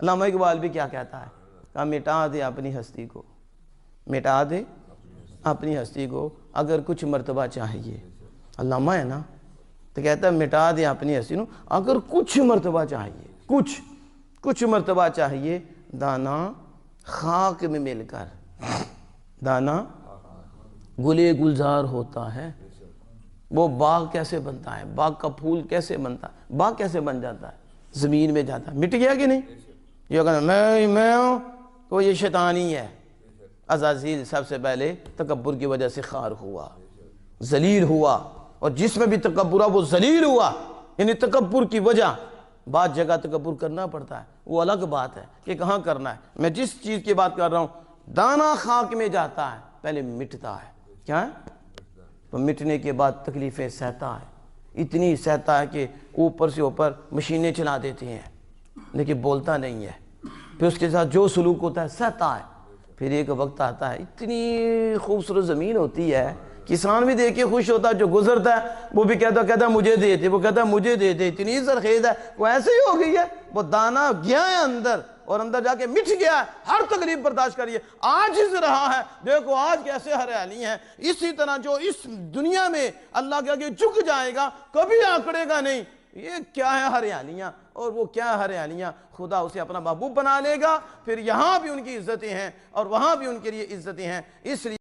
علامہ اقبال بھی کیا کہتا ہے؟ کہا مٹا دے اپنی ہستی کو، مٹا دے اپنی ہستی کو اگر کچھ مرتبہ چاہیے۔ علامہ ہے نا، تو کہتا ہے مٹا دے اپنی ہستی کو اگر کچھ مرتبہ چاہیے، کچھ مرتبہ چاہیے، دانا خاک میں مل کر دانا گلے گلزار ہوتا ہے۔ وہ باغ کیسے بنتا ہے؟ باغ کا پھول کیسے بنتا ہے؟ باغ کیسے بن جاتا ہے؟ زمین میں جاتا ہے، مٹ گیا کہ نہیں؟ یہ کہنا میں ہوں تو یہ شیطانی ہے۔ عزازیل سب سے پہلے تکبر کی وجہ سے خار ہوا، ذلیل ہوا، اور جس میں بھی تکبر ہوا وہ ذلیل ہوا، یعنی تکبر کی وجہ۔ بعض جگہ تکبر کرنا پڑتا ہے، وہ الگ بات ہے کہ کہاں کرنا ہے۔ میں جس چیز کی بات کر رہا ہوں، دانا خاک میں جاتا ہے، پہلے مٹتا ہے۔ کیا ہے؟ تو مٹنے کے بعد تکلیفیں سہتا ہے، اتنی سہتا ہے کہ اوپر سے اوپر مشینیں چلا دیتی ہیں، لیکن بولتا نہیں ہے۔ پھر اس کے ساتھ جو سلوک ہوتا ہے سہتا ہے۔ پھر ایک وقت آتا ہے، اتنی خوبصورت زمین ہوتی ہے، کسان بھی دیکھ کے خوش ہوتا ہے، جو گزرتا ہے وہ بھی کہتا ہے مجھے دے دے، وہ کہتا ہے مجھے دے دے، اتنی زرخیز ہے، وہ ایسے ہی ہو گئی ہے، وہ دانا گیا ہے اندر، اور اندر جا کے مٹ گیا ہے، ہر تکلیف برداشت کریے، عاجز رہا ہے۔ دیکھو آج کیسے ہریالی ہے۔ اسی طرح جو اس دنیا میں اللہ کے آگے جھک جائے گا، کبھی آکڑے گا نہیں، یہ کیا ہے ہریالیاں، اور وہ کیا ہے ہریالیاں، خدا اسے اپنا محبوب بنا لے گا۔ پھر یہاں بھی ان کی عزتیں ہیں اور وہاں بھی ان کے لیے عزتیں ہیں، اس لیے